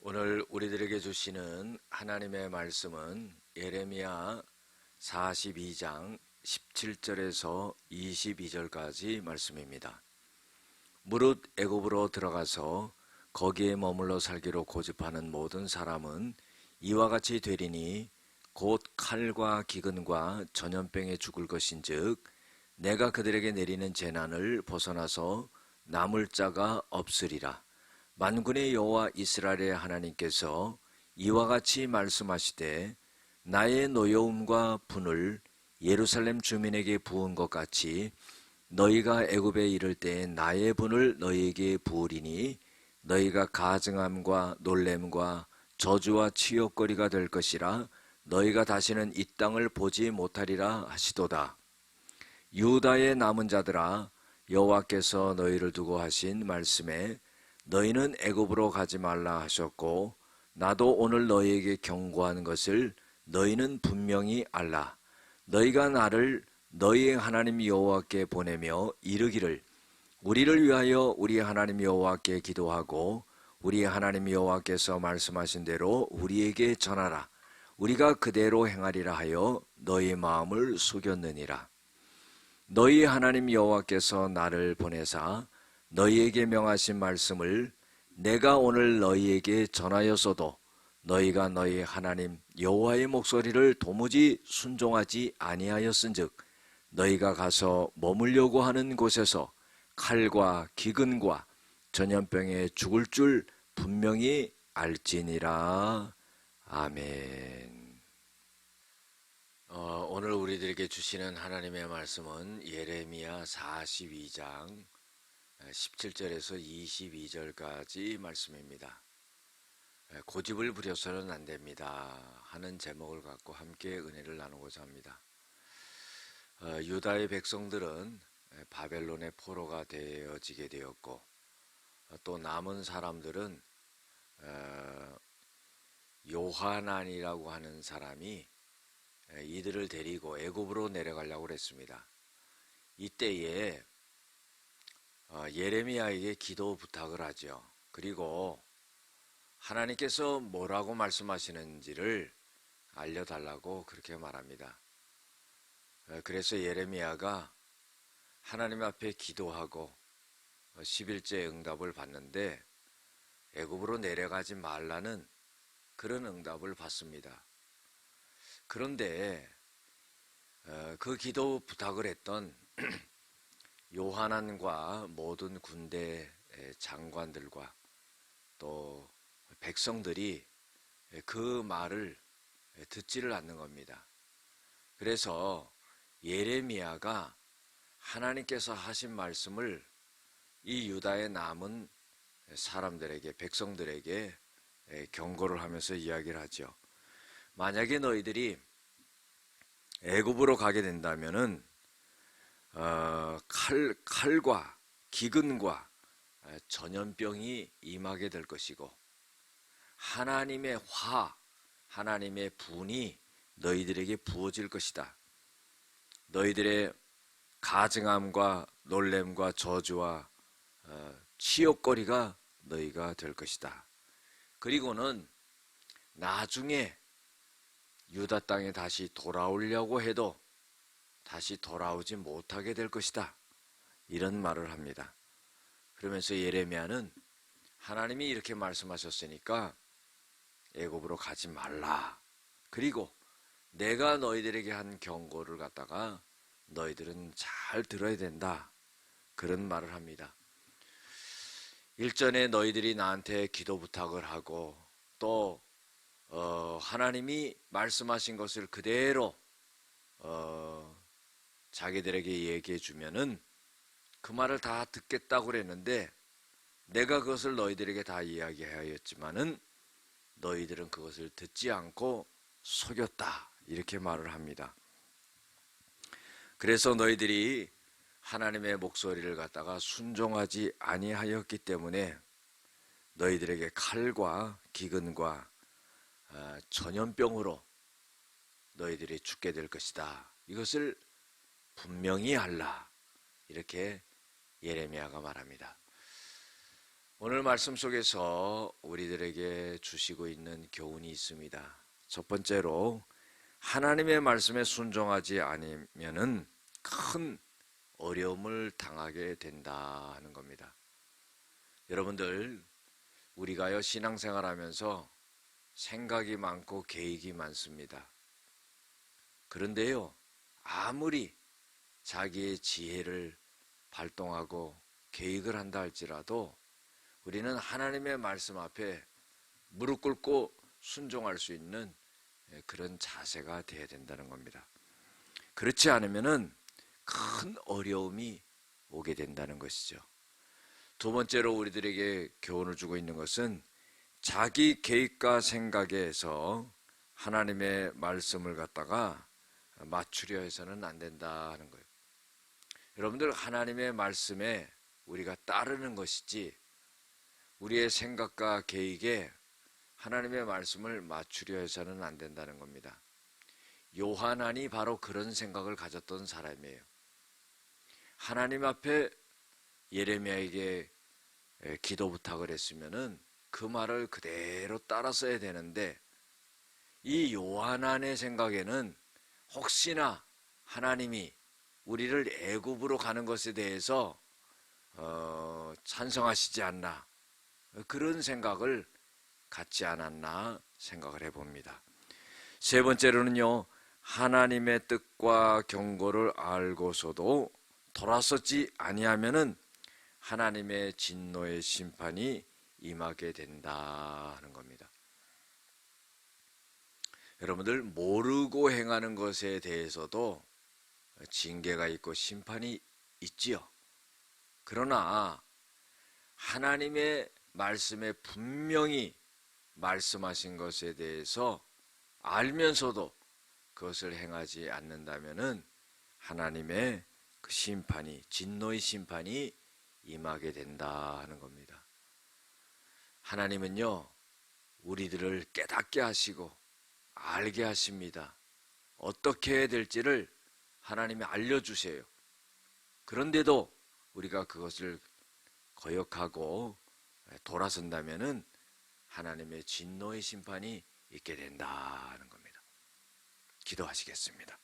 오늘 우리들에게 주시는 하나님의 말씀은 예레미야 42장 17절에서 22절까지 말씀입니다. 무릇 애굽으로 들어가서 거기에 머물러 살기로 고집하는 모든 사람은 이와 같이 되리니 곧 칼과 기근과 전염병에 죽을 것인즉 내가 그들에게 내리는 재난을 벗어나서 남을 자가 없으리라. 만군의 여호와 이스라엘의 하나님께서 이와 같이 말씀하시되 나의 노여움과 분을 예루살렘 주민에게 부은 것 같이 너희가 애굽에 이를 때에 나의 분을 너희에게 부으리니 너희가 가증함과 놀램과 저주와 치욕거리가 될 것이라. 너희가 다시는 이 땅을 보지 못하리라 하시도다. 유다의 남은 자들아, 여호와께서 너희를 두고 하신 말씀에 너희는 애굽으로 가지 말라 하셨고 나도 오늘 너희에게 경고하는 것을 너희는 분명히 알라. 너희가 나를 너희의 하나님 여호와께 보내며 이르기를 우리를 위하여 우리 하나님 여호와께 기도하고 우리 하나님 여호와께서 말씀하신 대로 우리에게 전하라. 우리가 그대로 행하리라 하여 너희 마음을 속였느니라. 너희 하나님 여호와께서 나를 보내사 너희에게 명하신 말씀을 내가 오늘 너희에게 전하였어도 너희가 너희 하나님 여호와의 목소리를 도무지 순종하지 아니하였은즉 너희가 가서 머물려고 하는 곳에서 칼과 기근과 전염병에 죽을 줄 분명히 알지니라. 아멘. 오늘 우리들에게 주시는 하나님의 말씀은 예레미야 42장 17절에서 22절까지 말씀입니다. 고집을 부려서는 안 됩니다 하는 제목을 갖고 함께 은혜를 나누고자 합니다. 유다의 백성들은 바벨론의 포로가 되어지게 되었고 또 남은 사람들은 요하난이라고 하는 사람이 이들을 데리고 애굽으로 내려가려고 했습니다. 이때에 예레미야에게 기도 부탁을 하죠. 그리고 하나님께서 뭐라고 말씀하시는지를 알려달라고 그렇게 말합니다. 그래서 예레미야가 하나님 앞에 기도하고 11제 응답을 받는데 애굽으로 내려가지 말라는 그런 응답을 받습니다. 그런데 그 기도 부탁을 했던 요하난과 모든 군대 장관들과 또 백성들이 그 말을 듣지를 않는 겁니다. 그래서 예레미야가 하나님께서 하신 말씀을 이 유다의 남은 사람들에게, 백성들에게 경고를 하면서 이야기를 하죠. 만약에 너희들이 애굽으로 가게 된다면은 칼과 기근과 전염병이 임하게 될 것이고 하나님의 하나님의 분이 너희들에게 부어질 것이다. 너희들의 가증함과 놀램과 저주와 치욕거리가 너희가 될 것이다. 그리고는 나중에 유다 땅에 다시 돌아오려고 해도 다시 돌아오지 못하게 될 것이다. 이런 말을 합니다. 그러면서 예레미야는 하나님이 이렇게 말씀하셨으니까 애굽으로 가지 말라. 그리고 내가 너희들에게 한 경고를 갖다가 너희들은 잘 들어야 된다. 그런 말을 합니다. 일전에 너희들이 나한테 기도 부탁을 하고 또 하나님이 말씀하신 것을 그대로 자기들에게 얘기해 주면은 그 말을 다 듣겠다고 그랬는데 내가 그것을 너희들에게 다 이야기하였지만은 너희들은 그것을 듣지 않고 속였다. 이렇게 말을 합니다. 그래서 너희들이 하나님의 목소리를 갖다가 순종하지 아니하였기 때문에 너희들에게 칼과 기근과 전염병으로 너희들이 죽게 될 것이다. 이것을 분명히 알라. 이렇게 예레미야가 말합니다. 오늘 말씀 속에서 우리들에게 주시고 있는 교훈이 있습니다. 첫 번째로 하나님의 말씀에 순종하지 않으면은 큰 어려움을 당하게 된다 하는 겁니다. 여러분들, 우리가요 신앙생활하면서 생각이 많고 계획이 많습니다. 그런데요, 아무리 자기의 지혜를 발동하고 계획을 한다 할지라도 우리는 하나님의 말씀 앞에 무릎 꿇고 순종할 수 있는 그런 자세가 되어야 된다는 겁니다. 그렇지 않으면은 큰 어려움이 오게 된다는 것이죠. 두 번째로 우리들에게 교훈을 주고 있는 것은 자기 계획과 생각에서 하나님의 말씀을 갖다가 맞추려 해서는 안 된다 하는 거예요. 여러분들, 하나님의 말씀에 우리가 따르는 것이지 우리의 생각과 계획에 하나님의 말씀을 맞추려 해서는 안 된다는 겁니다. 요한안이 바로 그런 생각을 가졌던 사람이에요. 하나님 앞에 예레미야에게 기도 부탁을 했으면은 그 말을 그대로 따랐어야 되는데, 이 요한안의 생각에는 혹시나 하나님이 우리를 애굽으로 가는 것에 대해서 찬성하시지 않나, 그런 생각을 갖지 않았나 생각을 해봅니다. 세 번째로는요, 하나님의 뜻과 경고를 알고서도 돌아서지 아니하면은 하나님의 진노의 심판이 임하게 된다 하는 겁니다. 여러분들, 모르고 행하는 것에 대해서도 징계가 있고 심판이 있지요. 그러나 하나님의 말씀에 분명히 말씀하신 것에 대해서 알면서도 그것을 행하지 않는다면은 하나님의 그 심판이, 진노의 심판이 임하게 된다 하는 겁니다. 하나님은요, 우리들을 깨닫게 하시고 알게 하십니다. 어떻게 해야 될지를 하나님이 알려주세요. 그런데도 우리가 그것을 거역하고 돌아선다면은 하나님의 진노의 심판이 있게 된다는 겁니다. 기도하시겠습니다.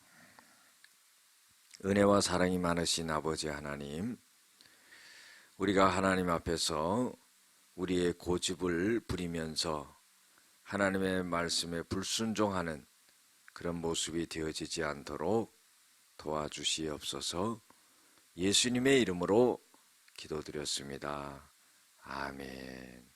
은혜와 사랑이 많으신 아버지 하나님, 우리가 하나님 앞에서 우리의 고집을 부리면서 하나님의 말씀에 불순종하는 그런 모습이 되어지지 않도록 도와주시옵소서. 예수님의 이름으로 기도드렸습니다. 아멘.